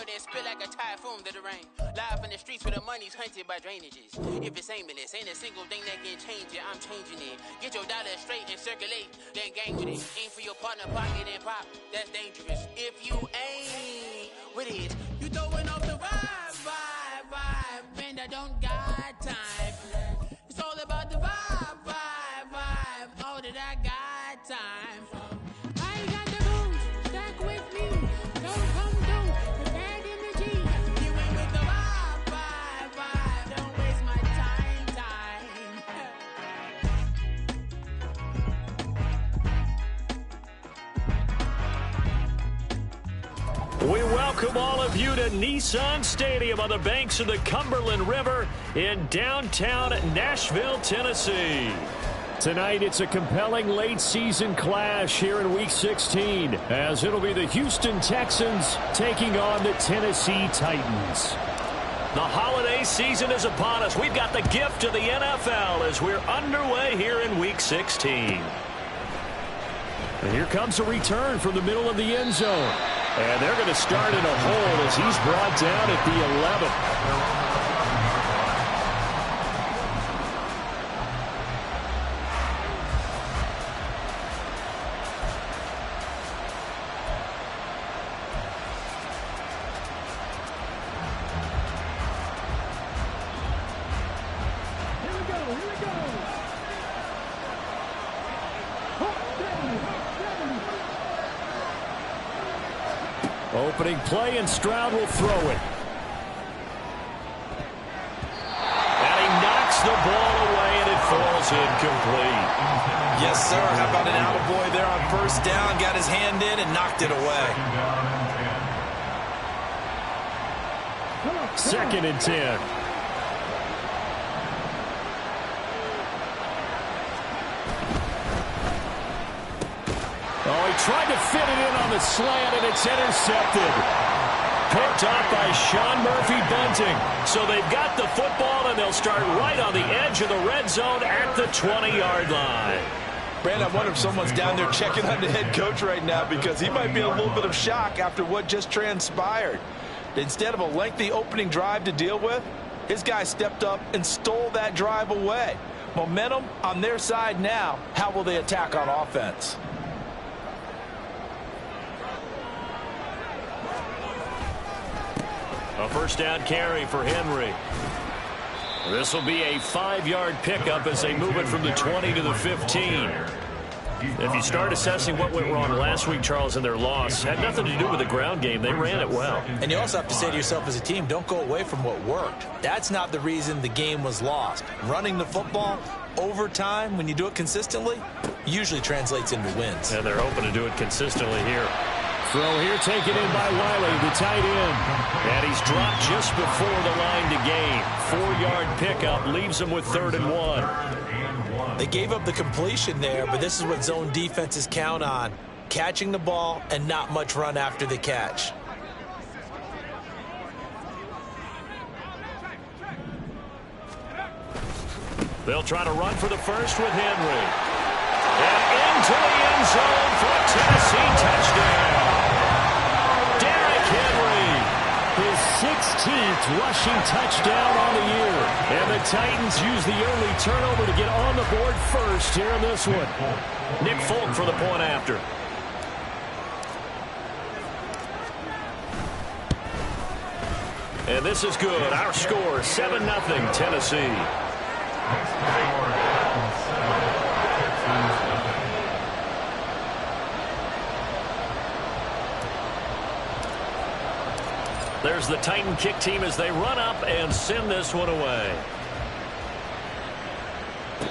pour, then spill like a typhoon to the rain. Live in the streets where the money's hunted by drainages. If it's aimless, ain't a single thing that can change it, I'm changing it. Get your dollar straight and circulate, then gang with it. Aim for your partner, pocket and pop, that's dangerous. If you ain't with it, you throwing off the vibe, man, I don't got time. It's all about the vibe, all that I got time. I got the booze, stuck with me, don't come through, the bad energy. You ain't with the vibe, don't waste my time. We welcome all of you to Nissan Stadium on the banks of the Cumberland River in downtown Nashville, Tennessee. Tonight, it's a compelling late-season clash here in Week 16, as it'll be the Houston Texans taking on the Tennessee Titans. The holiday season is upon us. We've got the gift of the NFL as we're underway here in Week 16. And here comes a return from the middle of the end zone. And they're going to start in a hole as he's brought down at the 11. Opening play, and Stroud will throw it. And he knocks the ball away, and it falls incomplete. Yes, sir. How about an attaboy there on first down? Got his hand in and knocked it away. 2nd and 10. Oh, he tried to fit it in on the slant, and it's intercepted. Picked off by Sean Murphy-Bunting. So they've got the football, and they'll start right on the edge of the red zone at the 20-yard line. Brandon, I wonder if someone's down there checking on the head coach right now, because he might be in a little bit of shock after what just transpired. Instead of a lengthy opening drive to deal with, his guy stepped up and stole that drive away. Momentum on their side now. How will they attack on offense? A first down carry for Henry. This will be a 5-yard pickup as they move it from the 20 to the 15. If you start assessing what went wrong last week, Charles, in their loss, had nothing to do with the ground game. They ran it well. And you also have to say to yourself as a team, don't go away from what worked. That's not the reason the game was lost. Running the football, overtime, when you do it consistently, usually translates into wins. And they're hoping to do it consistently here. Throw here taken in by Wiley, the tight end. And he's dropped just before the line to gain. 4-yard pickup leaves him with 3rd and 1. They gave up the completion there, but this is what zone defenses count on. Catching the ball and not much run after the catch. They'll try to run for the first with Henry. And into the end zone for a Tennessee touchdown. His 16th rushing touchdown on the year. And the Titans use the early turnover to get on the board first here in this one. Nick Folk for the point after. And this is good. Our score, 7-0 Tennessee. There's the Titan kick team as they run up and send this one away.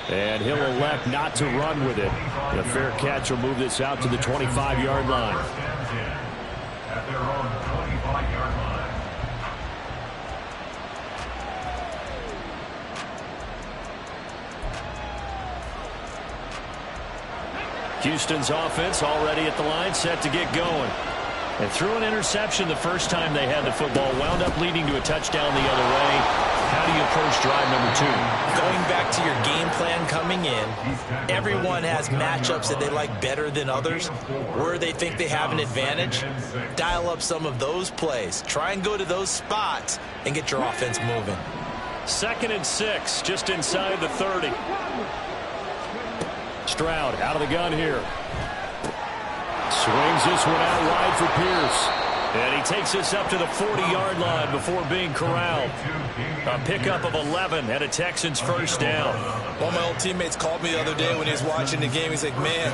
And he'll elect not to run with it. A fair catch will move this out to the 25-yard line. At their own 25-yard line. Houston's offense already at the line, set to get going. And threw an interception the first time they had the football, wound up leading to a touchdown the other way. How do you approach drive number 2? Going back to your game plan coming in, everyone has matchups that they like better than others, where they think they have an advantage. Dial up some of those plays. Try and go to those spots and get your offense moving. 2nd and 6, just inside the 30. Stroud out of the gun here. Swings this one out wide for Pierce. And he takes this up to the 40-yard line before being corralled. A pickup of 11 and a Texans first down. One of my old teammates called me the other day when he was watching the game. He's like, man,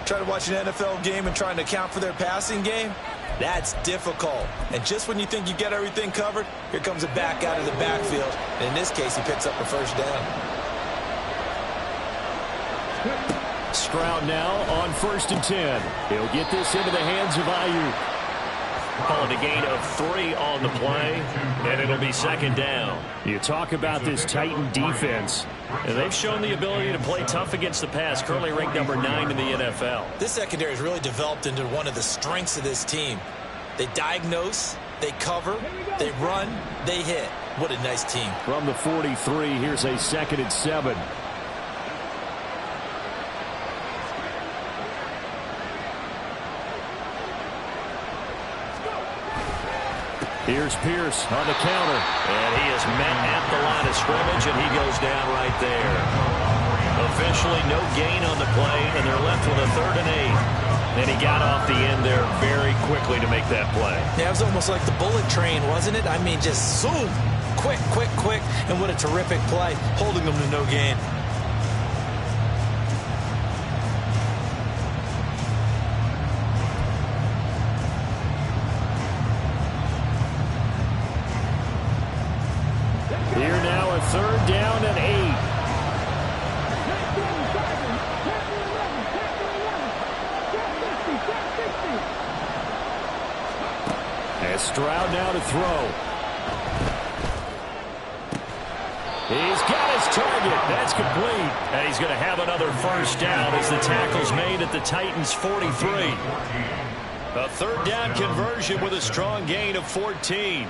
trying to watch an NFL game and trying to account for their passing game? That's difficult. And just when you think you get everything covered, here comes a back out of the backfield. And in this case, he picks up a first down. Stroud now on 1st and 10. He'll get this into the hands of Ayuk. Calling a gain of 3 on the play, and it'll be 2nd down. You talk about this Titan defense, and they've shown the ability to play tough against the pass, currently ranked number 9 in the NFL. This secondary has really developed into one of the strengths of this team. They diagnose, they cover, they run, they hit. What a nice team. From the 43, here's a 2nd and 7. Here's Pierce on the counter, and he is met at the line of scrimmage, and he goes down right there. Officially no gain on the play, and they're left with a 3rd and 8. And he got off the end there very quickly to make that play. Yeah, it was almost like the bullet train, wasn't it? I mean, just zoom, quick, quick, quick, and what a terrific play, holding them to no gain. Here now a 3rd down and 8. And Stroud now to throw. He's got his target. That's complete. And he's going to have another first down as the tackle's made at the Titans' 43. A 3rd down conversion with a strong gain of 14.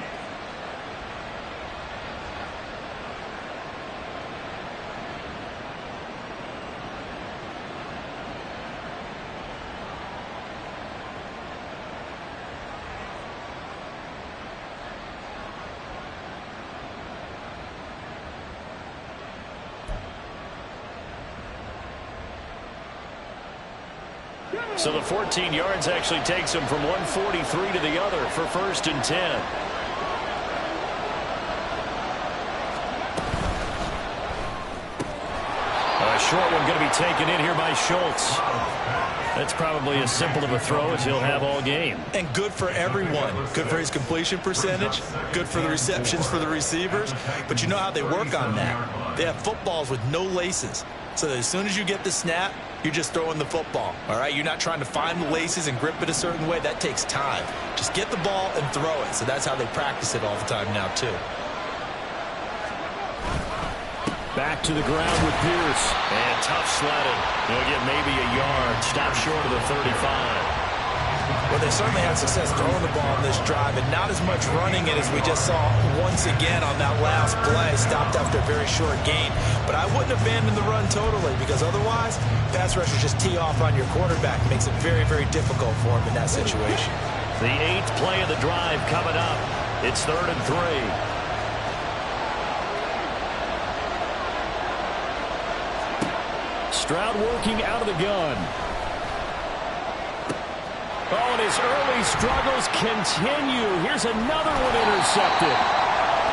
So the 14 yards actually takes him from 143 to the other for 1st and 10. A short one going to be taken in here by Schultz. That's probably as simple of a throw as he'll have all game. And good for everyone. Good for his completion percentage. Good for the receptions for the receivers. But you know how they work on that. They have footballs with no laces. So that as soon as you get the snap, you're just throwing the football. All right? You're not trying to find the laces and grip it a certain way. That takes time. Just get the ball and throw it. So that's how they practice it all the time now, too. Back to the ground with Pierce. And tough sledding. He'll get maybe a yard. Stop short of the 35. Well, they certainly had success throwing the ball on this drive, and not as much running it as we just saw once again on that last play. Stopped after a very short gain. But I wouldn't abandon the run totally, because otherwise, pass rushers just tee off on your quarterback. It makes it very, very difficult for him in that situation. The 8th play of the drive coming up. It's 3rd and 3. Stroud working out of the gun. Oh, and his early struggles continue. Here's another one intercepted.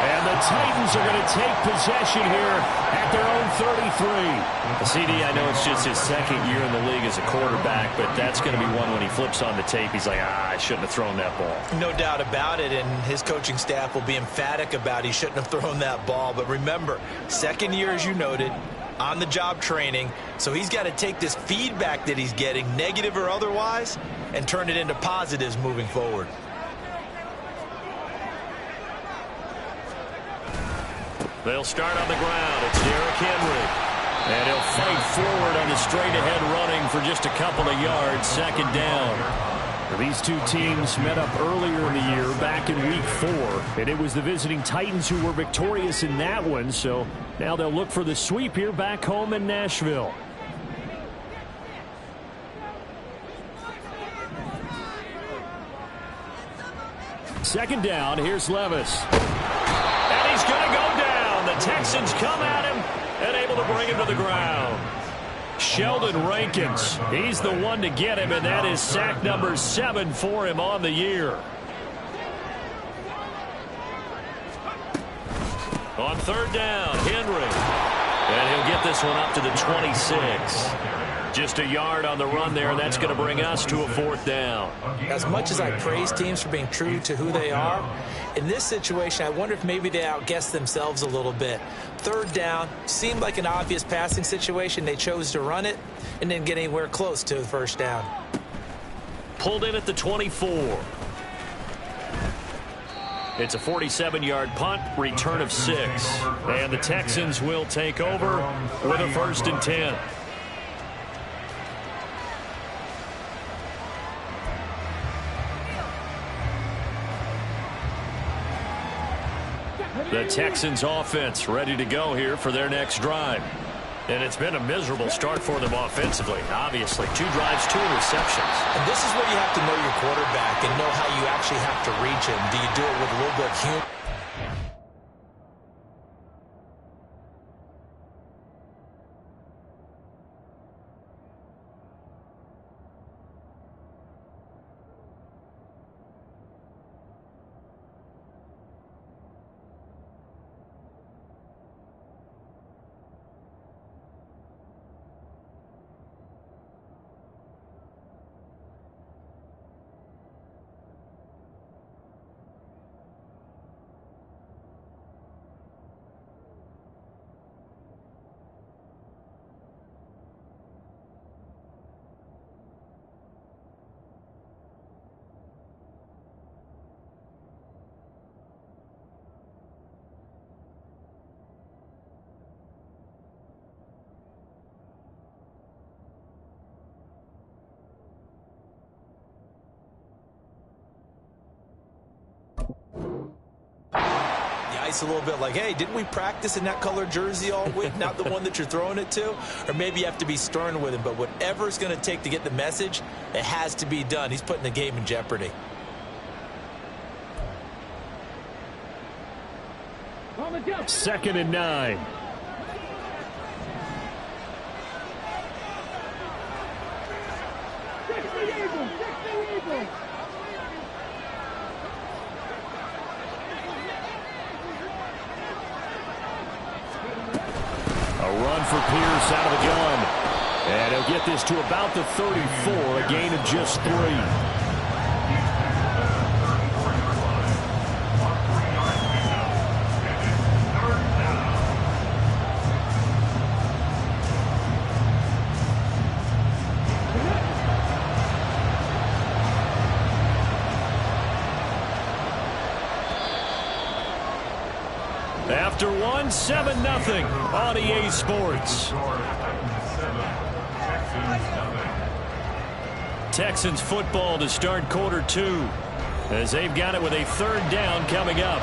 And the Titans are going to take possession here at their own 33. CD, I know it's just his 2nd year in the league as a quarterback, but that's going to be one when he flips on the tape. He's like, I shouldn't have thrown that ball. No doubt about it, and his coaching staff will be emphatic about he shouldn't have thrown that ball. But remember, 2nd year, as you noted, on-the-job training, so he's got to take this feedback that he's getting, negative or otherwise, and turn it into positives moving forward. They'll start on the ground. It's Derrick Henry. And he'll fight forward on the straight-ahead running for just a couple of yards. 2nd down. These two teams met up earlier in the year, back in Week 4, and it was the visiting Titans who were victorious in that one, so now they'll look for the sweep here back home in Nashville. Second down, here's Levis. And he's going to go down. The Texans come at him and able to bring him to the ground. Sheldon Rankins, he's the one to get him, and that is sack number 7 for him on the year. On third down, Henry. And he'll get this one up to the 26. Just a yard on the run there, and that's going to bring us to a fourth down. As much as I praise teams for being true to who they are, in this situation, I wonder if maybe they outguessed themselves a little bit. Third down, seemed like an obvious passing situation. They chose to run it and didn't get anywhere close to the first down. Pulled in at the 24. It's a 47-yard punt, return of 6. And the Texans will take over with a 1st and 10. The Texans offense ready to go here for their next drive. And it's been a miserable start for them offensively. Obviously, 2 drives, 2 interceptions. And this is where you have to know your quarterback and know how you actually have to reach him. Do you do it with a little bit of humor? A little bit like, hey, didn't we practice in that color jersey all week? Not the one that you're throwing it to? Or maybe you have to be stern with him, but whatever it's going to take to get the message, it has to be done. He's putting the game in jeopardy. Second and 9. Run for Pierce out of the gun. And he'll get this to about the 34, a gain of just 3. After 1, 7-0 on EA Sports. Texans football to start quarter 2 as they've got it with a 3rd down coming up.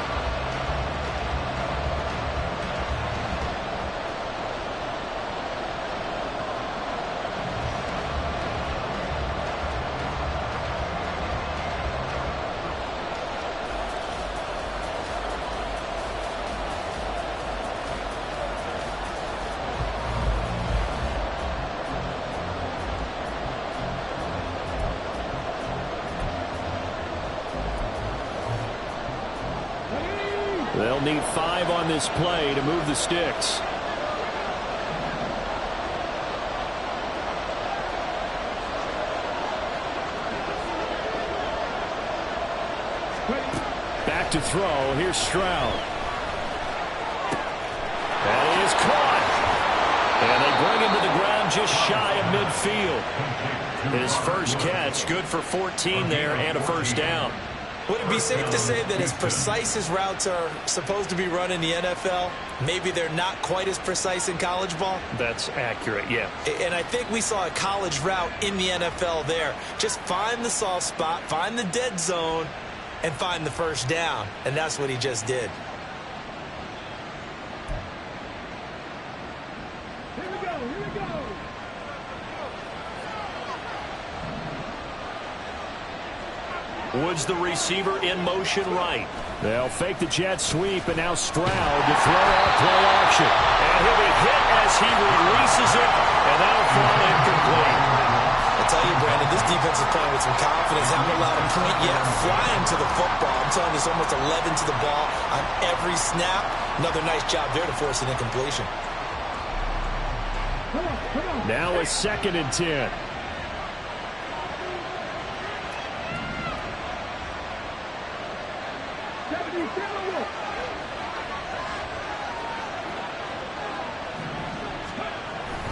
They'll need 5 on this play to move the sticks. Back to throw. Here's Stroud. That is caught. And they bring him to the ground just shy of midfield. His first catch, good for 14 there and a 1st down. Would it be safe to say that as precise as routes are supposed to be run in the NFL, maybe they're not quite as precise in college ball? That's accurate, yeah. And I think we saw a college route in the NFL there. Just find the soft spot, find the dead zone, and find the first down. And that's what he just did. Woods the receiver in motion right. They'll fake the jet sweep, and now Stroud to throw off play action. And he'll be hit as he releases it, and that'll fall incomplete. I tell you, Brandon, this defense is playing with some confidence. Haven't allowed a point yet. Flying to the football. I'm telling you, it's almost 11 to the ball on every snap. Another nice job there to force an incompletion. Now a 2nd and 10.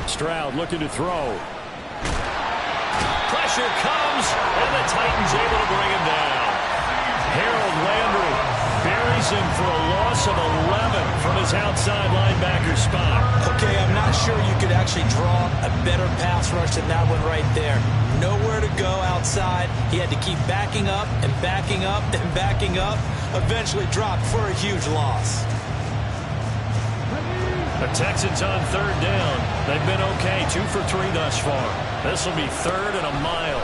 Stroud looking to throw. Pressure comes, and the Titans able to bring him down. Harold Landry buries him for a loss of 11 from his outside linebacker spot. Okay, I'm not sure you could actually draw a better pass rush than that one right there. Nowhere to go outside. He had to keep backing up and backing up and backing up. Eventually dropped for a huge loss. The Texans on 3rd down. They've been okay, 2 for 3 thus far. This will be 3rd and a mile.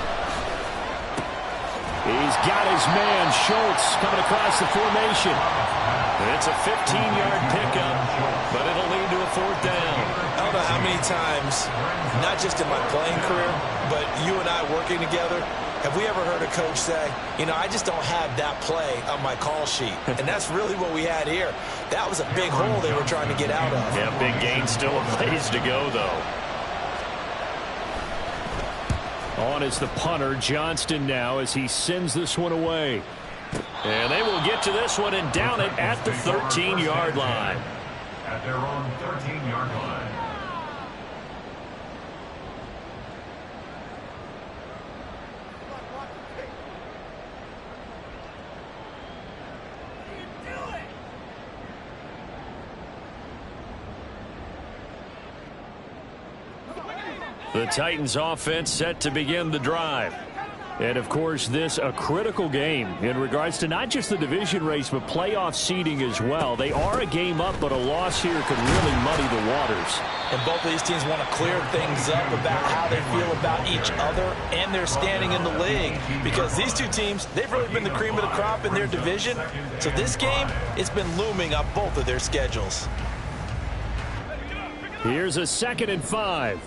He's got his man, Schultz, coming across the formation. It's a 15-yard pickup, but it'll lead to a 4th down. I don't know how many times, not just in my playing career, but you and I working together, have we ever heard a coach say, you know, I just don't have that play on my call sheet? And that's really what we had here. That was a big hole they were trying to get out of. Yeah, big gain, still a ways to go, though. On is the punter, Johnston now, as he sends this one away. And they will get to this one and down it at the 13-yard line. At their own 13-yard line. The Titans offense set to begin the drive. And, of course, this a critical game in regards to not just the division race, but playoff seeding as well. They are a game up, but a loss here could really muddy the waters. And both of these teams want to clear things up about how they feel about each other and their standing in the league. Because these two teams, they've really been the cream of the crop in their division. So this game, it's been looming on both of their schedules. Here's a 2nd and 5.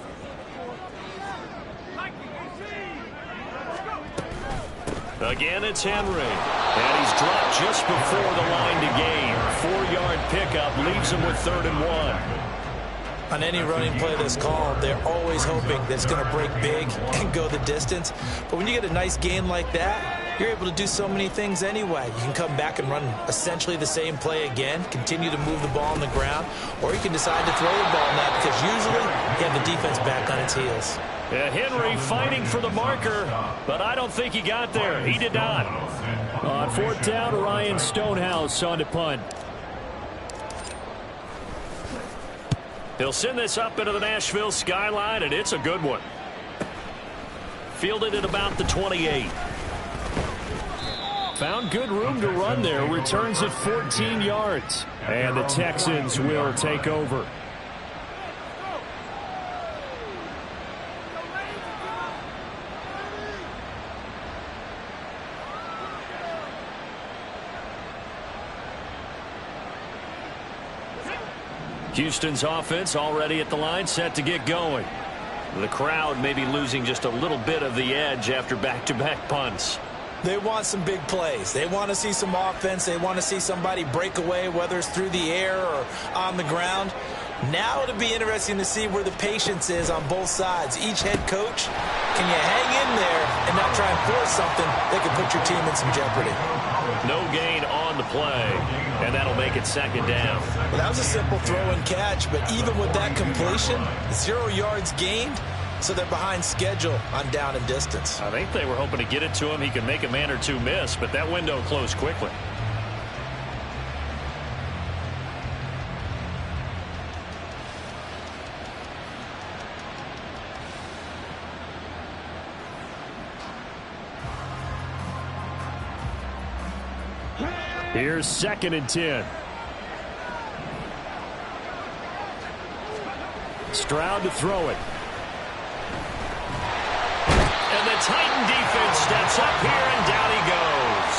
Again, it's Henry. And he's dropped just before the line to gain. 4-yard pickup leaves him with 3rd and 1. On any running play that's called, they're always hoping that it's going to break big and go the distance. But when you get a nice gain like that, you're able to do so many things anyway. You can come back and run essentially the same play again, continue to move the ball on the ground, or you can decide to throw the ball now because usually you have the defense back on its heels. Henry fighting for the marker, but I don't think he got there. He did not. On 4th down, Ryan Stonehouse on to punt. He'll send this up into the Nashville skyline, and it's a good one. Fielded at about the 28. Found good room to run there. Returns at 14 yards. And the Texans will take over. Houston's offense already at the line, set to get going. The crowd may be losing just a little bit of the edge after back-to-back punts. They want some big plays. They want to see some offense. They want to see somebody break away, whether it's through the air or on the ground. Now it'll be interesting to see where the patience is on both sides. Each head coach, can you hang in there and not try and force something that could put your team in some jeopardy? No gain on the play, and that'll make it 2nd down. Well, that was a simple throw and catch, but even with that completion, 0 yards gained, so they're behind schedule on down and distance. I think they were hoping to get it to him. He could make a man or two miss, but that window closed quickly. Here's 2nd and 10. Stroud to throw it. And the Titan defense steps up here, and down he goes.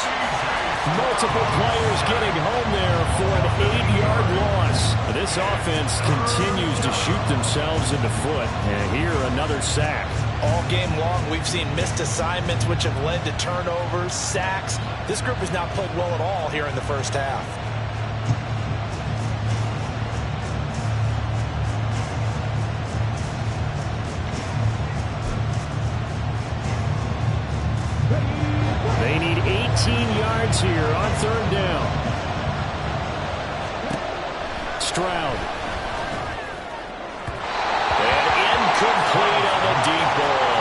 Multiple players getting home there for an 8-yard loss. This offense continues to shoot themselves in the foot. And here, another sack. All game long, we've seen missed assignments, which have led to turnovers, sacks. This group has not played well at all here in the first half. They need 18 yards here on 3rd down. Stroud. And incomplete on the deep ball.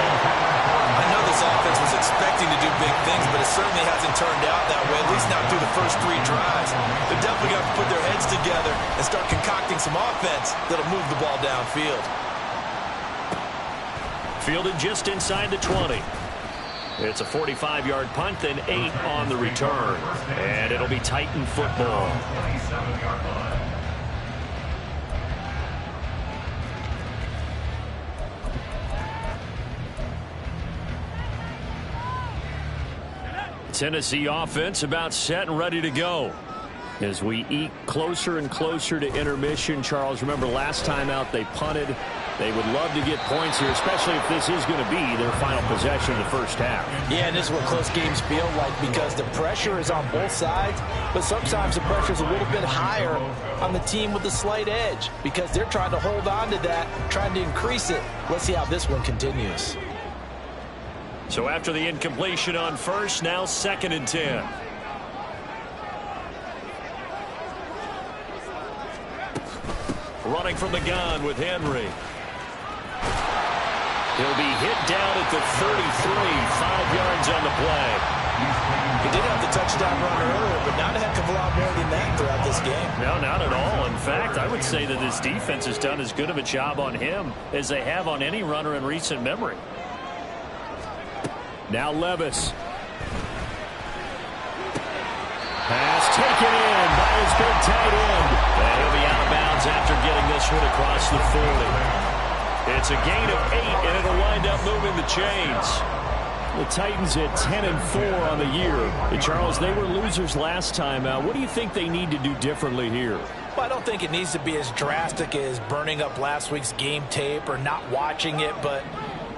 I know this offense was expecting to do big things, but it certainly hasn't turned out that way, at least not through the first 3 drives. They're definitely going to put their heads together and start concocting some offense that'll move the ball downfield. Fielded just inside the 20. It's a 45-yard punt, then 8 on the return. And it'll be Titan football. 27-yard line. Tennessee offense about set and ready to go. As we eke closer and closer to intermission, Charles, remember last time out they punted. They would love to get points here, especially if this is going to be their final possession of the first half. Yeah, and this is what close games feel like because the pressure is on both sides, but sometimes the pressure is a little bit higher on the team with the slight edge because they're trying to hold on to that, trying to increase it. Let's see how this one continues. So after the incompletion on first, now 2nd and 10. Running from the gun with Henry. He'll be hit down at the 33, 5 yards on the play. He did have the touchdown run earlier, but not a heck of a lot more than that throughout this game. No, not at all. In fact, I would say that this defense has done as good of a job on him as they have on any runner in recent memory. Now Levis. Pass taken in by his big tight end. And he'll be out of bounds after getting this one across the 40. It's a gain of 8, and it'll wind up moving the chains. The Titans at 10-4 on the year. And Charles, they were losers last time out. What do you think they need to do differently here? Well, I don't think it needs to be as drastic as burning up last week's game tape or not watching it, but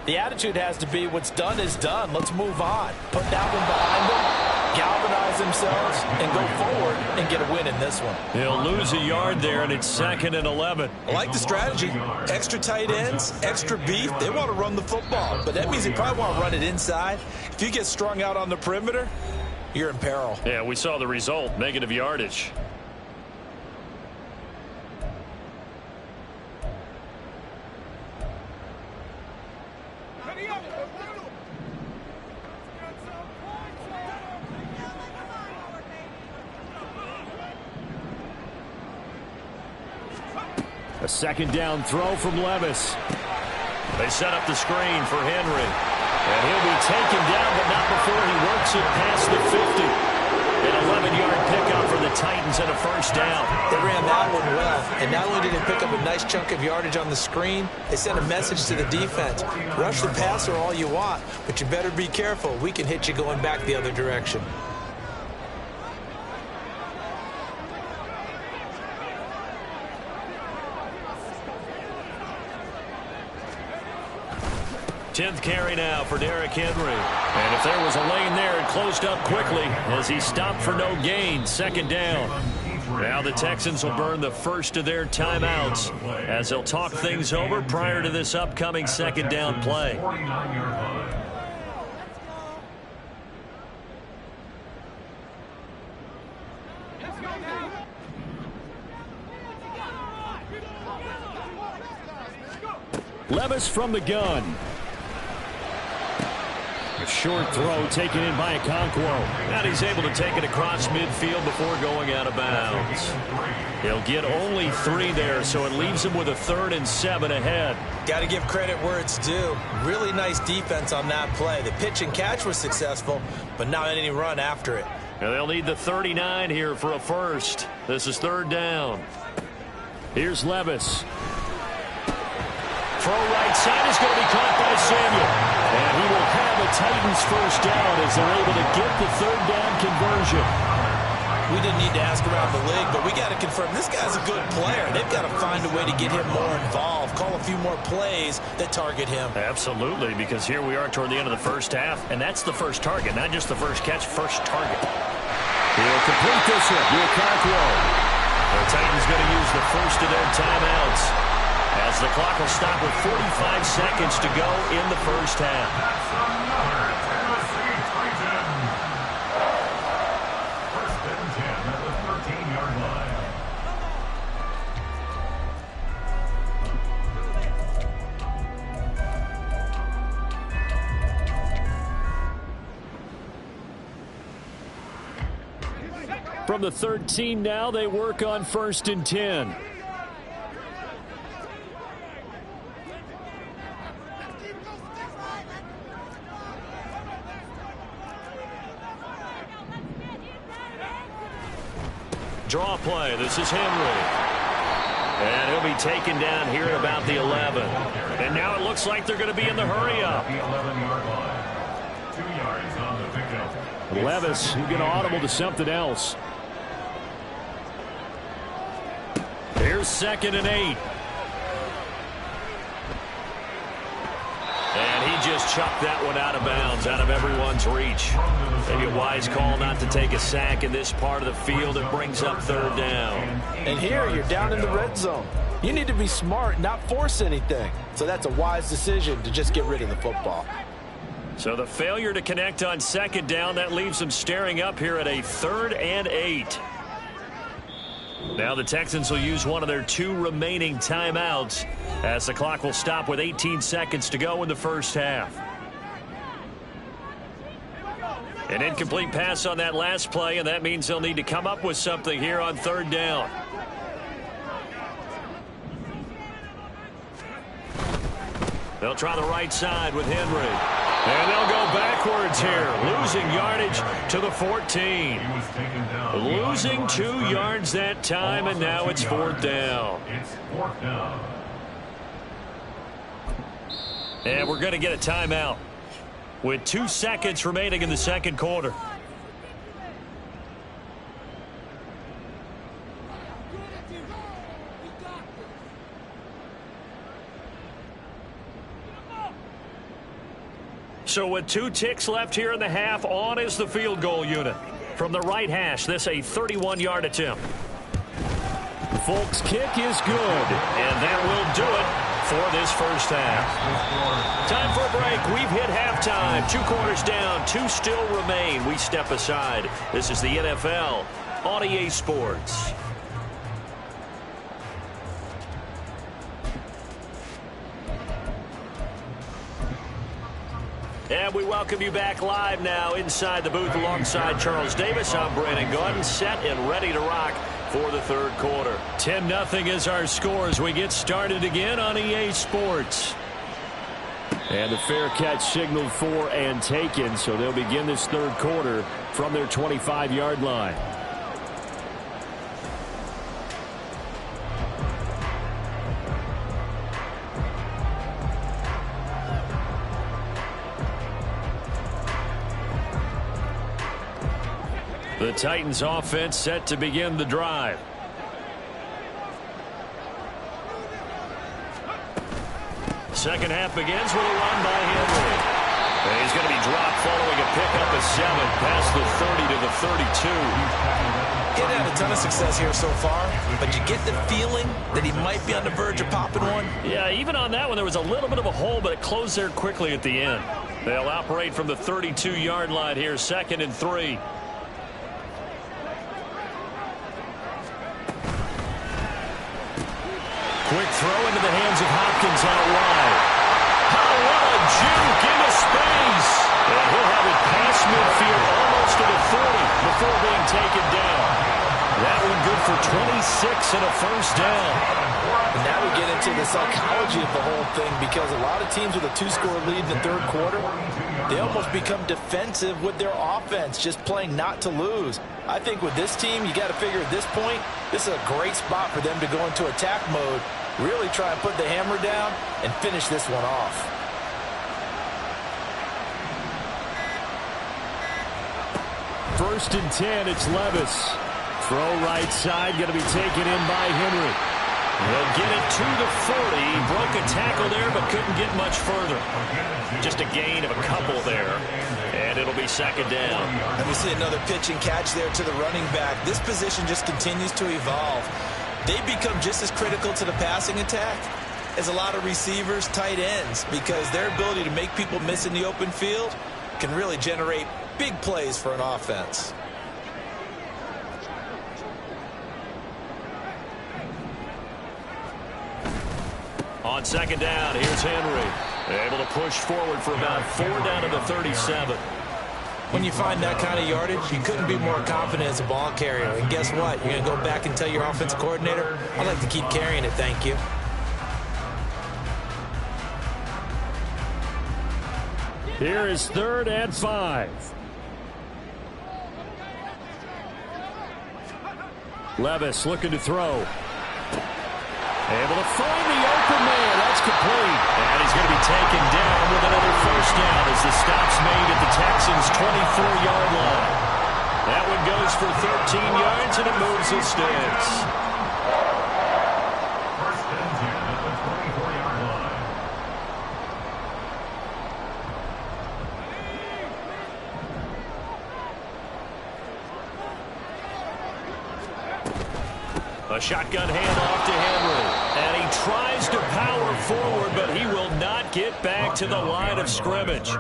the attitude has to be what's done is done. Let's move on. Put that one behind them, galvanize themselves, and go forward and get a win in this one. He'll lose a yard there, and it's 2nd and 11. I like the strategy. Extra tight ends, extra beef. They want to run the football, but that means they probably want to run it inside. If you get strung out on the perimeter, you're in peril. Yeah, we saw the result, negative yardage. A 2nd down throw from Levis. They set up the screen for Henry. And he'll be taken down, but not before he works it past the 50. An 11-yard pickup for the Titans and a 1st down. They ran that one well, and not only did they pick up a nice chunk of yardage on the screen, they sent a message to the defense. Rush the passer all you want, but you better be careful. We can hit you going back the other direction. Tenth carry now for Derrick Henry. And if there was a lane there, it closed up quickly as he stopped for no gain. 2nd down. Now the Texans will burn the first of their timeouts as they'll talk things over prior to this upcoming 2nd down play. Levis from the gun. A short throw taken in by Okonkwo. And he's able to take it across midfield before going out of bounds. He'll get only 3 there, so it leaves him with a 3rd and 7 ahead. Got to give credit where it's due. Really nice defense on that play. The pitch and catch was successful, but not any run after it. And they'll need the 39 here for a first. This is 3rd down. Here's Levis. Throw right side is going to be caught by Samuel. And he will have a Titans first down as they're able to get the 3rd down conversion. We didn't need to ask around the league, but we got to confirm this guy's a good player. They've got to find a way to get him more involved, call a few more plays that target him. Absolutely, because here we are toward the end of the first half, and that's the first target, not just the first catch, first target. He'll complete this one. Okonkwo. The Titans going to use the first of their timeouts, as the clock will stop with 45 seconds to go in the first half. That's another Tennessee Titan. First and 10 at the 13-yard line. From the 13 now, they work on 1st and 10. Draw play. This is Henry. And he'll be taken down here at about the 11. And now it looks like they're going to be in the hurry-up. The 11-yard line. 2 yards on the pickup. Levis, he's going to audible to something else. Here's 2nd and 8. And he just chucked that one out of bounds, out of everyone's reach. Maybe a wise call not to take a sack in this part of the field. It brings up 3rd down. And here you're down in the red zone. You need to be smart, not force anything. So that's a wise decision to just get rid of the football. So the failure to connect on 2nd down, that leaves them staring up here at a 3rd and 8. Now the Texans will use one of their 2 remaining timeouts as the clock will stop with 18 seconds to go in the first half. An incomplete pass on that last play, and that means they'll need to come up with something here on 3rd down. They'll try the right side with Henry. And they'll go backwards here, losing yardage to the 14. Losing 2 yards that time, and now it's 4th down. It's 4th down. And we're going to get a timeout with 2 seconds remaining in the 2nd quarter. So with 2 ticks left here in the half, on is the field goal unit. From the right hash, this a 31-yard attempt. Folks' kick is good, and that will do it for this first half. Time for a break. We've hit halftime. 2 quarters down, 2 still remain. We step aside. This is the NFL on EA Sports. And we welcome you back live now inside the booth alongside Charles Davis. I'm Brandon Gordon, set and ready to rock for the 3rd quarter. 10-0 is our score as we get started again on EA Sports. And the fair catch signaled for and taken, so they'll begin this 3rd quarter from their 25-yard line. The Titans offense set to begin the drive. Second half begins with a run by Henry. And he's going to be dropped following a pickup of 7 past the 30 to the 32. He hadn't had a ton of success here so far, but you get the feeling that he might be on the verge of popping one. Yeah, even on that one, there was a little bit of a hole, but it closed there quickly at the end. They'll operate from the 32-yard line here, 2nd and 3. Quick throw into the hands of Hopkins out wide. juke into space. And he'll have it past midfield almost to the 40 before being taken down. That one good for 26 and a first down. And now we get into the psychology of the whole thing, because a lot of teams with a 2-score lead in the third quarter, they almost become defensive with their offense, just playing not to lose. I think with this team, you got to figure at this point, this is a great spot for them to go into attack mode, really try and put the hammer down and finish this one off. First and 10, it's Levis. Throw right side, going to be taken in by Henry. They'll get it to the 40. He broke a tackle there, but couldn't get much further. Just a gain of a couple there, and it'll be second down. And we see another pitch and catch there to the running back. This position just continues to evolve. They become just as critical to the passing attack as a lot of receivers, tight ends, because their ability to make people miss in the open field can really generate big plays for an offense. On second down, here's Henry. Able to push forward for about 4 down to the 37. When you find that kind of yardage, you couldn't be more confident as a ball carrier. And guess what? You're going to go back and tell your offensive coordinator, I'd like to keep carrying it, thank you. Here is 3rd and 5. Levis looking to throw. Able to find the open man. That's complete. And he's going to be taken down with another first down as the stop's made at the Texans' 24-yard line. That one goes for 13 yards, and it moves the sticks. First and 10 at the 24-yard line. A shotgun handoff to Henry. And he tries to power forward, but he will not get back to the line of scrimmage.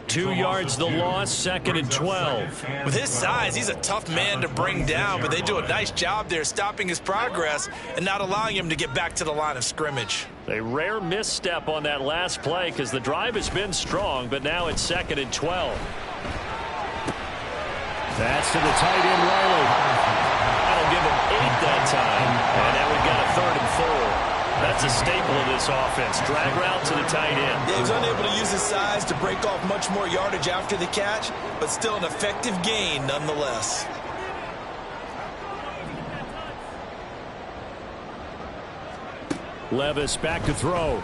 2 yards the loss, 2nd and 12. With his size, he's a tough man to bring down, but they do a nice job there stopping his progress and not allowing him to get back to the line of scrimmage. A rare misstep on that last play because the drive has been strong, but now it's 2nd and 12. That's to the tight end, Riley. That'll give him 8 that time, and now we've got a 3rd and 4. That's a staple of this offense. Drag route to the tight end. Yeah, he was unable to use his size to break off much more yardage after the catch, but still an effective gain nonetheless. Levis back to throw.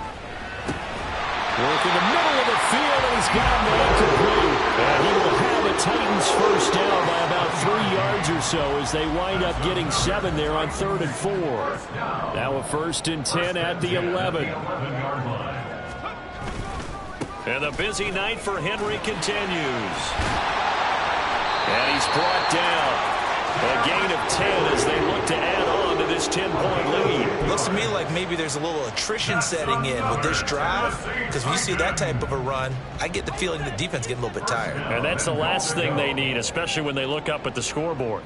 Working the middle of the field, and he's got him incomplete. And he will have a Titans first down by about 3 yards or so as they wind up getting 7 there on 3rd and 4. Now a 1st and 10 at the 11. And the busy night for Henry continues. And he's brought down. A gain of 10 as they look to add on to this 10-point lead. Looks to me like maybe there's a little attrition setting in with this drive, because when you see that type of a run, I get the feeling the defense getting a little bit tired. And that's the last thing they need, especially when they look up at the scoreboard.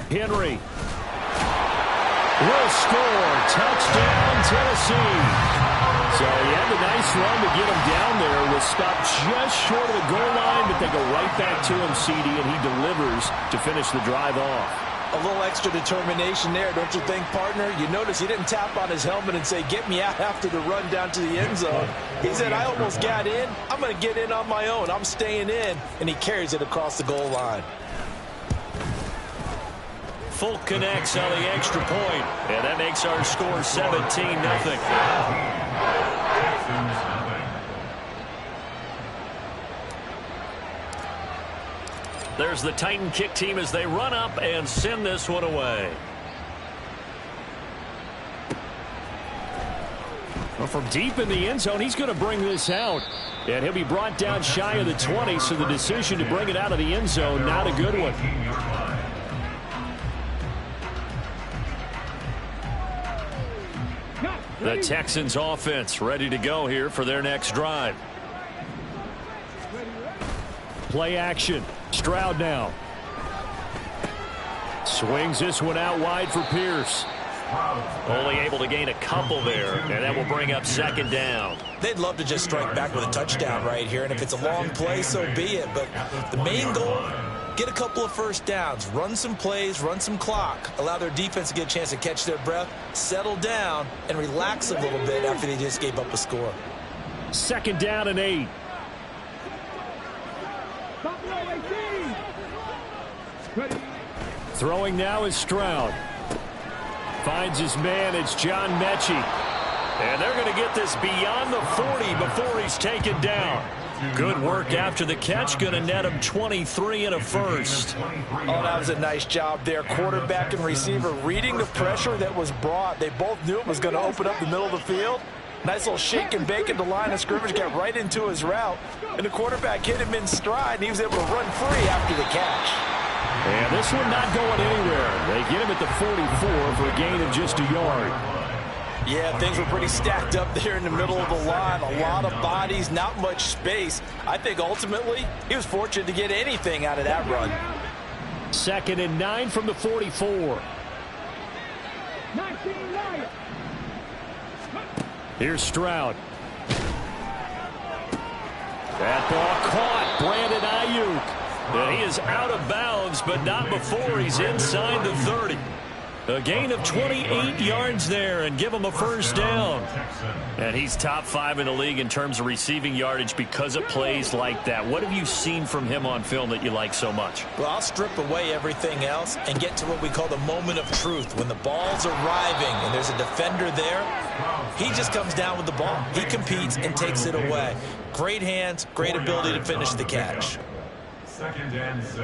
Henry will score. Touchdown, Tennessee. So he had a nice run to get him down there. Was stopped just short of the goal line, but they go right back to him, CD, and he delivers to finish the drive off. A little extra determination there, don't you think, partner? You notice he didn't tap on his helmet and say, get me out after the run down to the end zone. He said, I almost got in. I'm going to get in on my own. I'm staying in. And he carries it across the goal line. Folk connects on the extra point, and that makes our score 17-0. There's the Titan kick team as they run up and send this one away. Well, from deep in the end zone, he's going to bring this out. And he'll be brought down shy of the 20, so the decision to bring it out of the end zone, not a good one. The Texans offense ready to go here for their next drive. Play action. Stroud now. Swings this one out wide for Pierce. Only able to gain a couple there, and that will bring up second down. They'd love to just strike back with a touchdown right here, and if it's a long play, so be it. But the main goal, get a couple of first downs, run some plays, run some clock, allow their defense to get a chance to catch their breath, settle down, and relax a little bit after they just gave up a score. Second down and 8. Throwing now is Stroud. Finds his man. It's John Mechie. And they're going to get this beyond the 40 before he's taken down. Good work after the catch. Going to net him 23 and a first. Oh, that was a nice job there. Quarterback and receiver reading the pressure that was brought. They both knew it was going to open up the middle of the field. Nice little shake and bake at the line of scrimmage. Got right into his route. And the quarterback hit him in stride, and he was able to run free after the catch. And this one not going anywhere. They get him at the 44 for a gain of just a yard. Yeah, things were pretty stacked up there in the middle of the line. A lot of bodies, not much space. I think ultimately he was fortunate to get anything out of that run. Second and 9 from the 44. Here's Stroud. That ball caught. Brandon Ayuk. And he is out of bounds, but not before he's inside the 30. A gain of 28 yards there and give him a first down. And he's top 5 in the league in terms of receiving yardage because of plays like that. What have you seen from him on film that you like so much? Well, I'll strip away everything else and get to what we call the moment of truth. When the ball's arriving and there's a defender there, he just comes down with the ball. He competes and takes it away. Great hands, great ability to finish the catch. Second and 6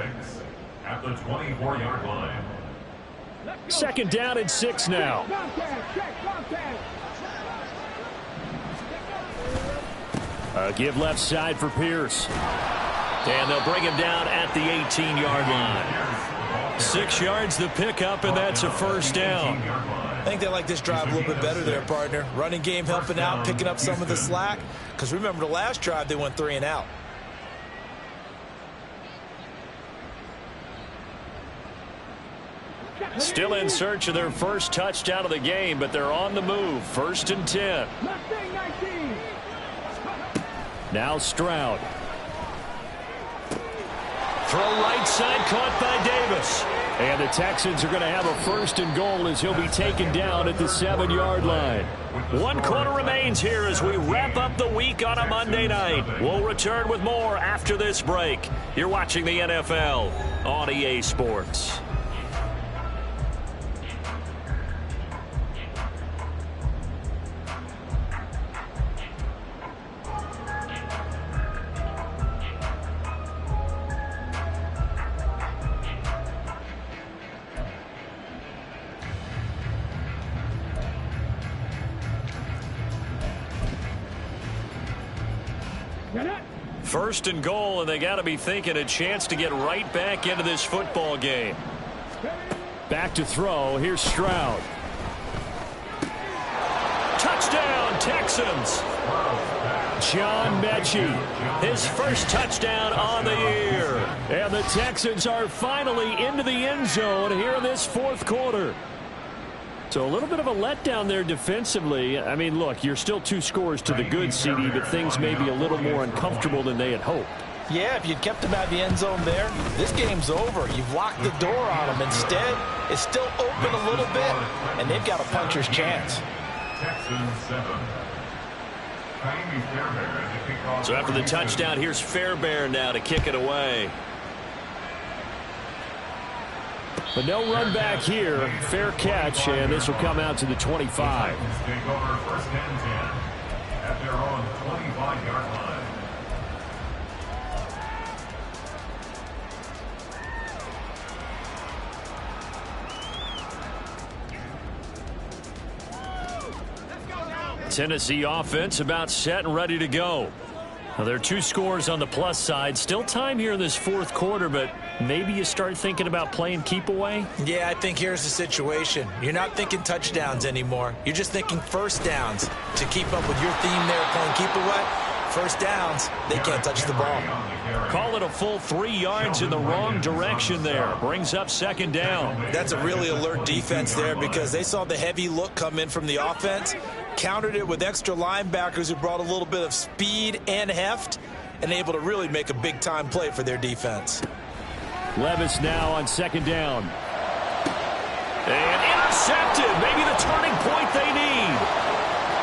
at the 24-yard line. Second down and 6 now. Give left side for Pierce. And they'll bring him down at the 18-yard line. 6 yards the pickup, and that's a first down. I think they like this drive a little bit better there, partner. Running game helping out, picking up some of the slack. Because remember the last drive, they went 3 and out. Still in search of their first touchdown of the game, but they're on the move. First and 10. Now Stroud. Throw right side, caught by Davis. And the Texans are going to have a first and goal as he'll be taken down at the 7-yard line. 1 quarter remains here as we wrap up the week on a Monday night. We'll return with more after this break. You're watching the NFL on EA Sports. First and goal, and they got to be thinking a chance to get right back into this football game. Back to throw. Here's Stroud. Touchdown, Texans. John Mechie, his first touchdown on the year. And the Texans are finally into the end zone here in this fourth quarter. So a little bit of a letdown there defensively. I mean, look, you're still 2 scores to the good, CD, but things may be a little more uncomfortable than they had hoped. Yeah, if you'd kept them out of the end zone there, this game's over. You've locked the door on them. Instead, it's still open a little bit, and they've got a puncher's chance. So after the touchdown, here's Fairbairn now to kick it away. But no run back here. Fair catch, and this will come out to the 25. Take over first and 10 at their own 25-yard line. Tennessee offense about set and ready to go. Now, there are 2 scores on the plus side. Still time here in this fourth quarter, but maybe you start thinking about playing keep away? Yeah, I think here's the situation. You're not thinking touchdowns anymore. You're just thinking first downs to keep up with your theme there playing keep away. First downs, they can't touch the ball. Call it a full 3 yards in the wrong direction there. Brings up second down. That's a really alert defense there because they saw the heavy look come in from the offense, countered it with extra linebackers who brought a little bit of speed and heft, and able to really make a big-time play for their defense. Levis now on second down. And intercepted. Maybe the turning point they need.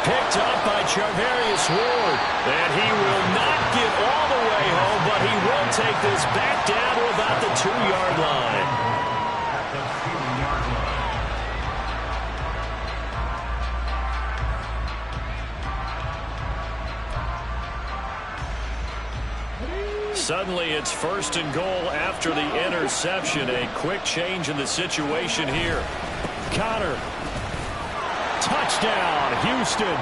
Picked up by Charvarius Ward. And he will not get all the way home, but he will take this back down to about the 2-yard line. Suddenly it's first and goal after the interception. A quick change in the situation here. Connor. Touchdown, Houston.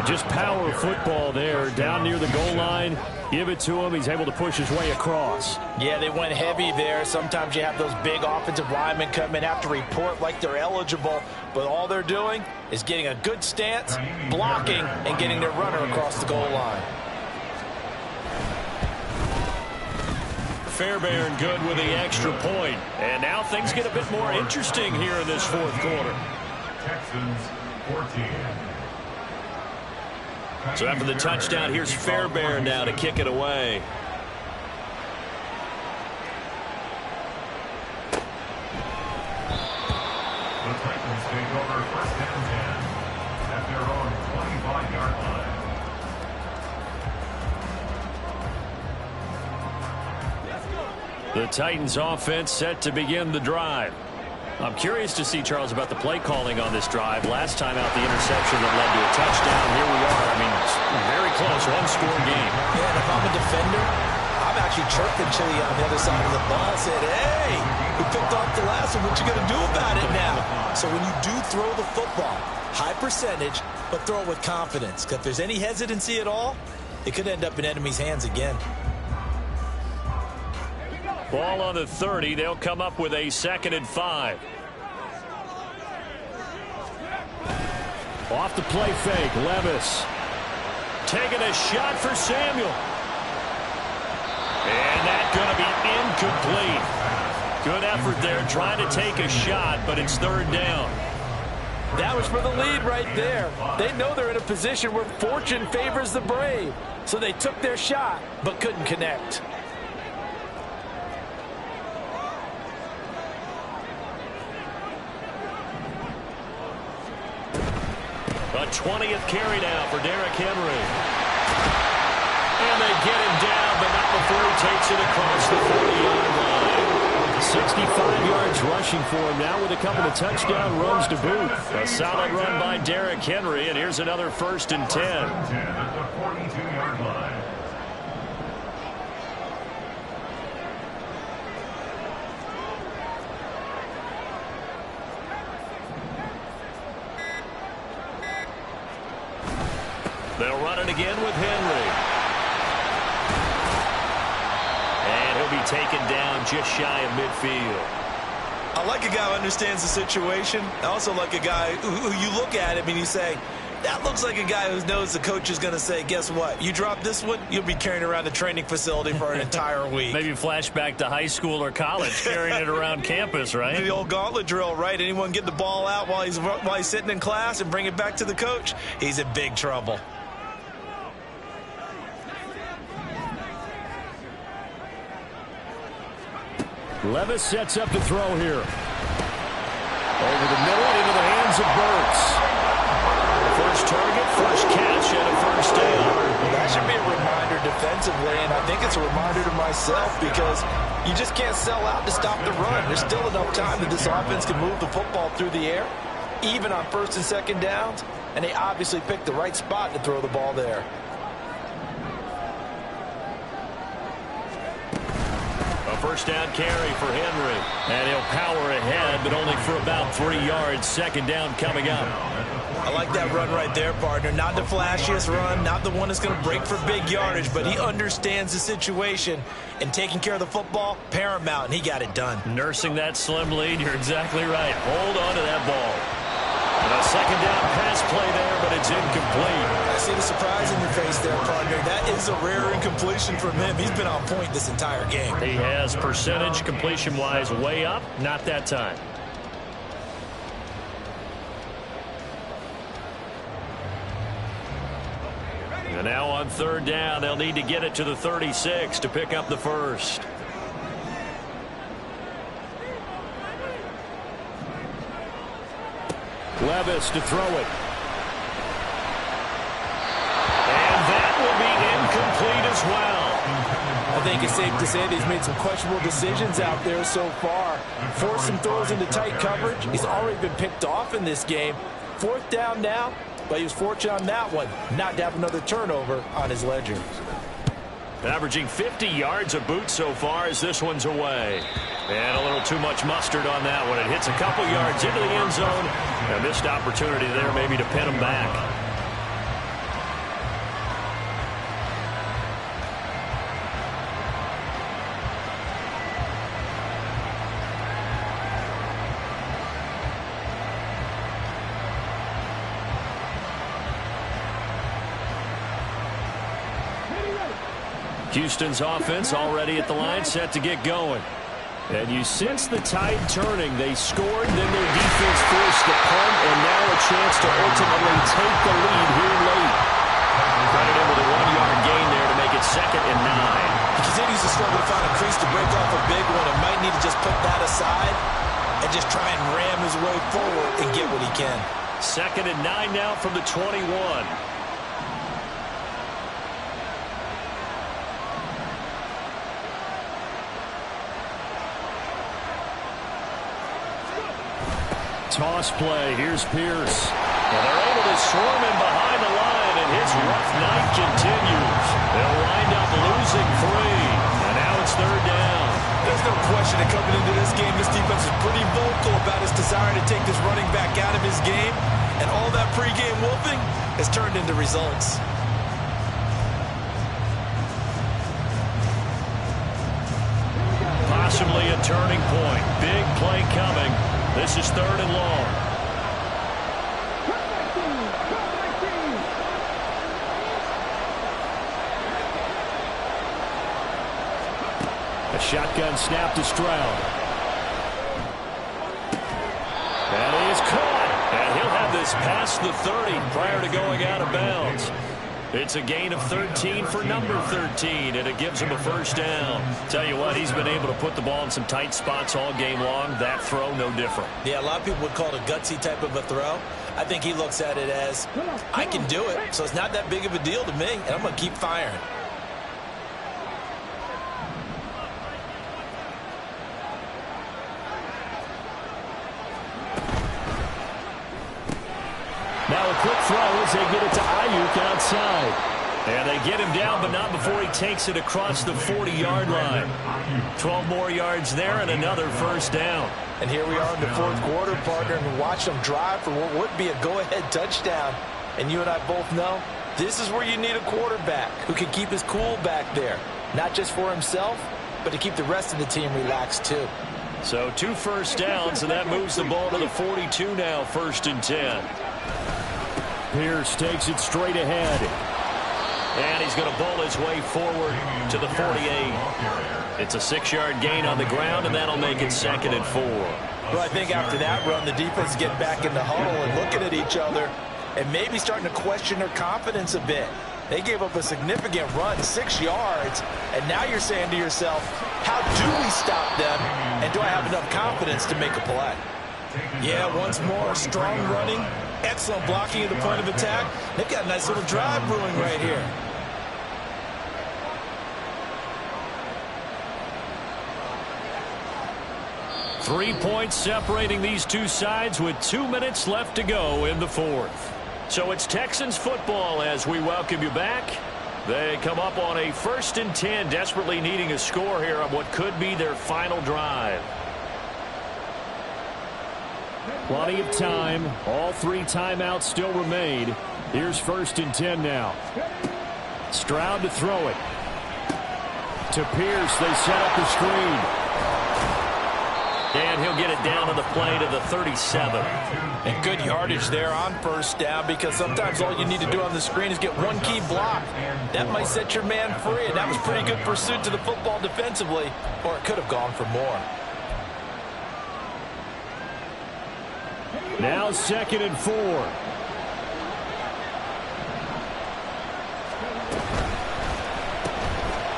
Just power football there. Down near the goal line. Give it to him. He's able to push his way across. Yeah, they went heavy there. Sometimes you have those big offensive linemen come in, have to report like they're eligible, but all they're doing is getting a good stance, blocking, and getting their runner across the goal line. Fairbairn good with the extra point. And now things get a bit more interesting here in this fourth quarter. Texans 14. So after the touchdown, here's Fairbairn now to kick it away. The Titans take over first and 10 at their own 25-yard line. The Titans offense set to begin the drive. I'm curious to see, Charles, about the play calling on this drive. Last time out, the interception that led to a touchdown. Here we are. I mean, it's very close, one-score game. Yeah, and if I'm a defender, I'm actually chirping Chili on the other side of the ball. I said, hey, we picked off the last one. What you going to do about it now? So when you do throw the football, high percentage, but throw it with confidence. Because if there's any hesitancy at all, it could end up in enemy's hands again. Ball on the 30. They'll come up with a 2nd and 5. Off the play fake, Levis. Taking a shot for Samuel. And that's going to be incomplete. Good effort there trying to take a shot, but it's 3rd down. That was for the lead right there. They know they're in a position where fortune favors the brave. So they took their shot, but couldn't connect. A 20th carry now for Derrick Henry. And they get him down, but not before he takes it across the 40-yard line. 65 yards rushing for him now with a couple of touchdown runs to boot. A solid run by Derrick Henry, and here's another 1st and 10. At the 42-yard line. They'll run it again with Henry. And he'll be taken down just shy of midfield. I like a guy who understands the situation. I also like a guy who you look at him and you say, that looks like a guy who knows the coach is going to say, guess what? You drop this one, you'll be carrying around the training facility for an entire week. Maybe flashback to high school or college, carrying it around campus, right? The old gauntlet drill, right? Anyone get the ball out while he's sitting in class and bring it back to the coach? He's in big trouble. Levis sets up to throw here. Over the middle into the hands of Burks. First target, first catch, and a 1st down. Well, that should be a reminder defensively, and I think it's a reminder to myself because you just can't sell out to stop the run. There's still enough time that this offense can move the football through the air, even on 1st and 2nd downs, and they obviously picked the right spot to throw the ball there. A 1st down carry for Henry. And he'll power ahead, but only for about 3 yards. 2nd down coming up. I like that run right there, partner. Not the flashiest run, not the one that's going to break for big yardage, but he understands the situation, and taking care of the football, paramount, and he got it done. Nursing that slim lead, you're exactly right. Hold on to that ball. And a 2nd down pass play there, but it's incomplete. I see the surprise in your face there, partner. That is a rare incompletion from him. He's been on point this entire game. He has percentage completion-wise way up. Not that time. And now on third down, they'll need to get it to the 36 to pick up the first. Levis to throw it. And that will be incomplete as well. I think it's safe to say that he's made some questionable decisions out there so far. Forced some throws into tight coverage. He's already been picked off in this game. Fourth down now, but he was fortunate on that one not to have another turnover on his ledger. Averaging 50 yards a boot so far as this one's away. And a little too much mustard on that one. It hits a couple yards into the end zone. A missed opportunity there maybe to pin him back. Houston's offense already at the line, set to get going. And you sense the tide turning. They scored, then their defense forced the punt, and now a chance to ultimately take the lead here late. Credit him with a 1-yard gain there to make it 2nd and 9. He continues to struggle to find a crease to break off a big one and might need to just put that aside and just try and ram his way forward and get what he can. 2nd and 9 now from the 21. Toss play. Here's Pierce. And they're able to swarm him behind the line, and his rough night continues. They'll wind up losing 3. And now it's 3rd down. There's no question that coming into this game, this defense is pretty vocal about its desire to take this running back out of his game. And all that pregame wolfing has turned into results. Possibly a turning point. Big play coming. This is 3rd and long. A shotgun snap to Stroud. And he is caught. And he'll have this past the 30 prior to going out of bounds. It's a gain of 13 for number 13, and it gives him a 1st down. Tell you what, he's been able to put the ball in some tight spots all game long. That throw, no different. Yeah, a lot of people would call it a gutsy type of a throw. I think he looks at it as, I can do it, so it's not that big of a deal to me, and I'm going to keep firing. Now a quick throw as they get it to Ayuk outside. And they get him down, but not before he takes it across the 40-yard line. 12 more yards there and another 1st down. And here we are in the 4th quarter, partner, and watch them drive for what would be a go-ahead touchdown. And you and I both know this is where you need a quarterback who can keep his cool back there. Not just for himself, but to keep the rest of the team relaxed too. So 2 1st downs, and that moves the ball to the 42 now, 1st and 10. Pierce takes it straight ahead. And he's going to bowl his way forward to the 48. It's a 6-yard gain on the ground, and that'll make it 2nd and 4. Well, I think after that run, the defense is getting back in the huddle and looking at each other and maybe starting to question their confidence a bit. They gave up a significant run, 6 yards, and now you're saying to yourself, how do we stop them, and do I have enough confidence to make a play? Yeah, once more, strong running, excellent blocking at the point of attack. They've got a nice little drive brewing right here. Three points separating these two sides with 2 minutes left to go in the 4th. So it's Texans football as we welcome you back. They come up on a 1st and 10, desperately needing a score here on what could be their final drive. Plenty of time. All 3 timeouts still remain. Here's 1st and 10 now. Stroud to throw it. To Pierce. They set up the screen. And he'll get it down to the play to the 37. And good yardage there on first down, because sometimes all you need to do on the screen is get one key block. That might set your man free, and that was pretty good pursuit to the football defensively, or it could have gone for more. Now 2nd and 4.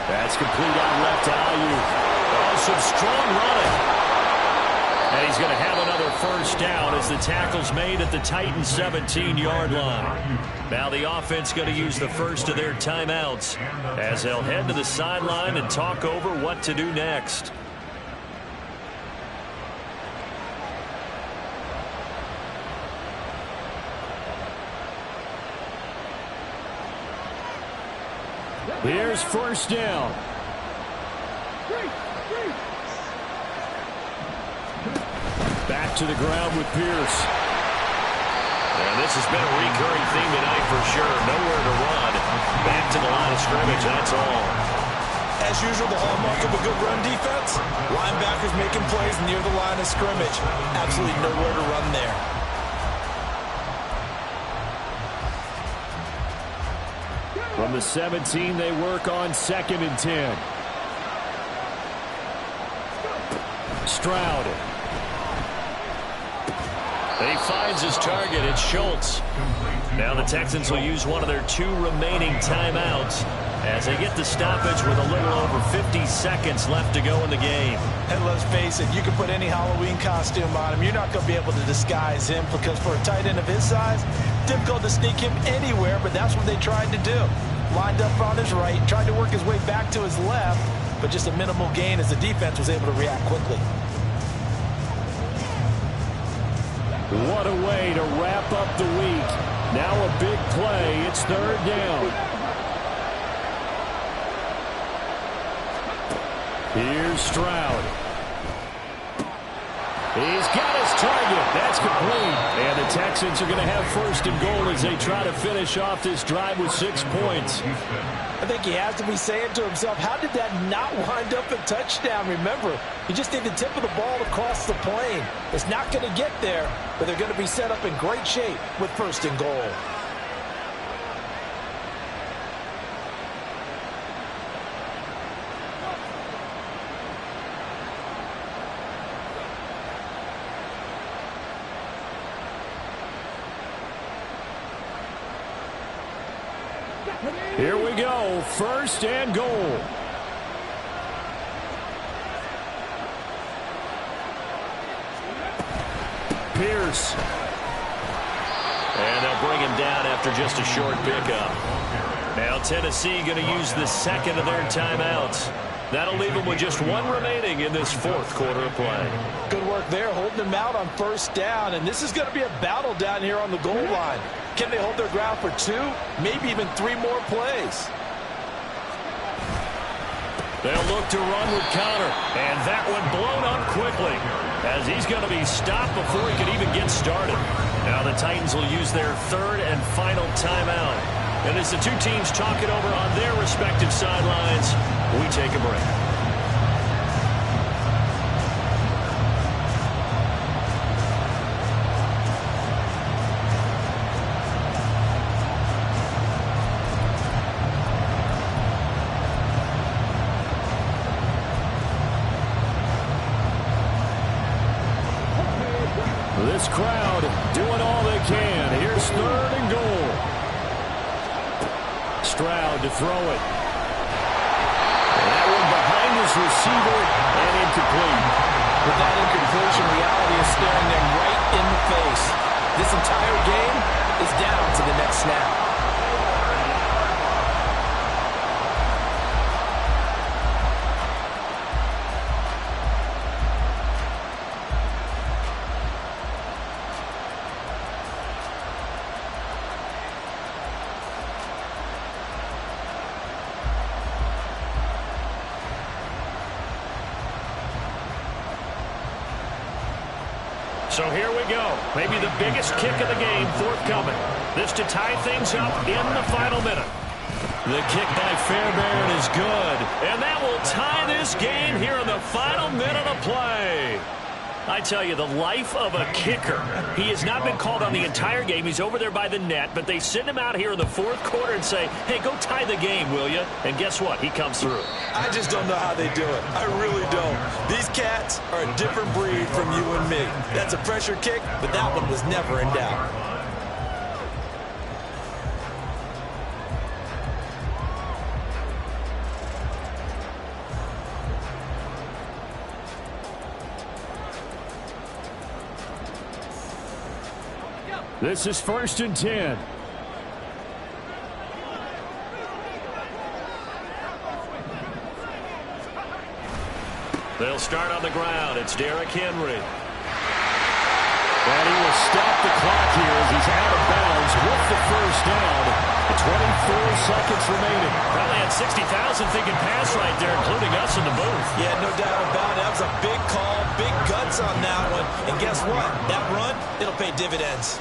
That's complete out left to Ayuk. Oh, some strong running. And he's going to have another first down as the tackle's made at the Titans' 17-yard line. Now the offense going to use the first of their timeouts as they'll head to the sideline and talk over what to do next. Here's first down. Back to the ground with Pierce. And this has been a recurring theme tonight for sure. Nowhere to run. Back to the line of scrimmage, that's all. As usual, the hallmark of a good run defense, linebackers making plays near the line of scrimmage. Absolutely nowhere to run there. From the 17, they work on 2nd and 10. Stroud. And he finds his target. It's Schultz. Now the Texans will use one of their 2 remaining timeouts as they get the stoppage with a little over 50 seconds left to go in the game. And let's face it, you can put any Halloween costume on him. You're not going to be able to disguise him, because for a tight end of his size, difficult to sneak him anywhere, but that's what they tried to do. Lined up on his right, tried to work his way back to his left, but just a minimal gain as the defense was able to react quickly. What a way to wrap up the week. Now a big play. It's 3rd down. Here's Stroud. He's got his target. That's complete. And the Texans are going to have 1st and goal as they try to finish off this drive with 6 points. I think he has to be saying to himself, how did that not wind up a touchdown? Remember, you just need the tip of the ball across the plane. It's not going to get there, but they're going to be set up in great shape with 1st and goal. Here we go, 1st and goal. Pierce. And they'll bring him down after just a short pickup. Now Tennessee going to use the 2nd of their timeouts. That'll leave them with just 1 remaining in this 4th quarter of play. Good work there, holding them out on 1st down, and this is going to be a battle down here on the goal line. Can they hold their ground for 2, maybe even 3 more plays? They'll look to run with Connor, and that one blown up quickly as he's going to be stopped before he could even get started. Now the Titans will use their 3rd and final timeout. And as the 2 teams talk it over on their respective sidelines, we take a break. This crowd doing all they can. Here's 3rd and goal. Stroud to throw it. And that one behind his receiver and incomplete. With that incompletion, reality is staring them right in the face. This entire game is down to the next snap. So here we go. Maybe the biggest kick of the game forthcoming. This to tie things up in the final minute. The kick by Fairbairn is good. And that will tie this game here in the final minute of play. I tell you, the life of a kicker. He has not been called on the entire game. He's over there by the net, but they send him out here in the fourth quarter and say, hey, go tie the game, will you? And guess what? He comes through. I just don't know how they do it. I really don't. These cats are a different breed from you and me. That's a pressure kick, but that one was never in doubt. This is 1st and 10. They'll start on the ground. It's Derrick Henry. And he will stop the clock here as he's out of bounds with the first down. 24 seconds remaining. Probably had 60,000 thinking pass right there, including us in the booth. Yeah, no doubt about it. That was a big call, big guts on that one. And guess what? That run, it'll pay dividends.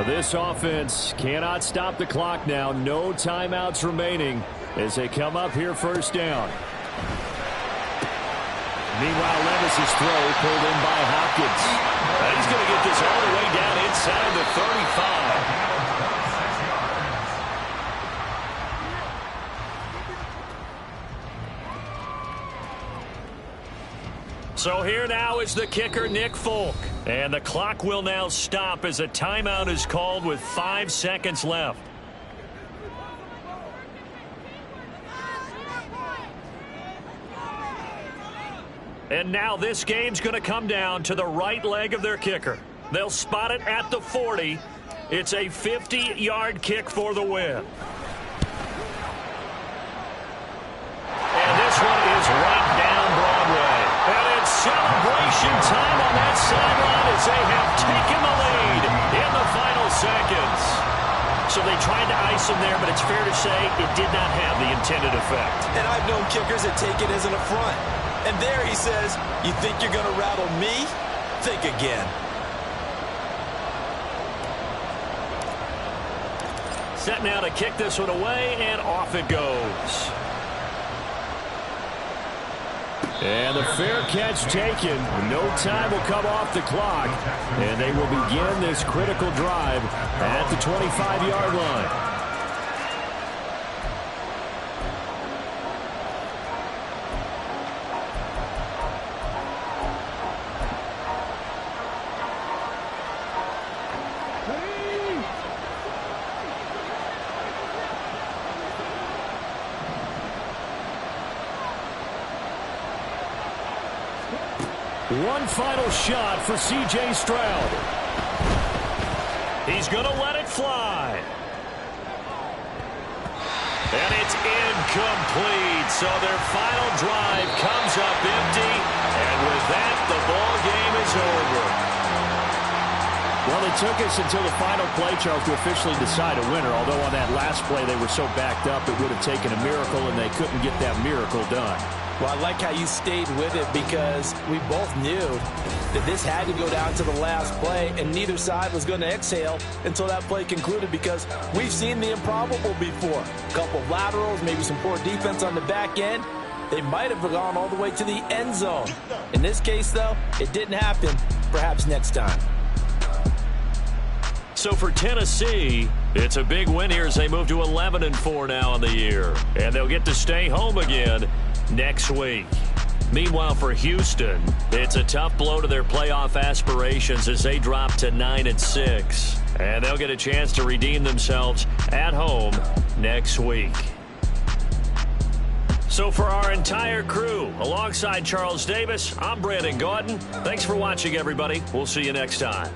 This offense cannot stop the clock now. No timeouts remaining as they come up here first down. Meanwhile, Levis's throw pulled in by Hopkins. He's going to get this all the way down inside the 35. So here now is the kicker, Nick Folk. And the clock will now stop as a timeout is called with 5 seconds left. And now this game's going to come down to the right leg of their kicker. They'll spot it at the 40. It's a 50-yard kick for the win. And this one is right down Broadway. And it's celebration time on that sideline as they have taken the lead in the final seconds. So they tried to ice him there, but it's fair to say it did not have the intended effect. And I've known kickers that take it as an affront. And there he says, you think you're going to rattle me? Think again. Set now to kick this one away, and off it goes. And the fair catch taken. No time will come off the clock. And they will begin this critical drive at the 25-yard line. One final shot for C.J. Stroud. He's going to let it fly. And it's incomplete. So their final drive comes up empty. And with that, the ball game is over. Well, it took us until the final play, Charles, to officially decide a winner. Although on that last play they were so backed up, it would have taken a miracle, and they couldn't get that miracle done. Well, I like how you stayed with it because we both knew that this had to go down to the last play, and neither side was going to exhale until that play concluded because we've seen the improbable before. A couple of laterals, maybe some poor defense on the back end. They might have gone all the way to the end zone. In this case, though, it didn't happen. Perhaps next time. So for Tennessee, it's a big win here as they move to 11-4 now in the year. And they'll get to stay home again next week. Meanwhile, for Houston, it's a tough blow to their playoff aspirations as they drop to 9-6. And they'll get a chance to redeem themselves at home next week. So for our entire crew, alongside Charles Davis, I'm Brandon Gautin. Thanks for watching, everybody. We'll see you next time.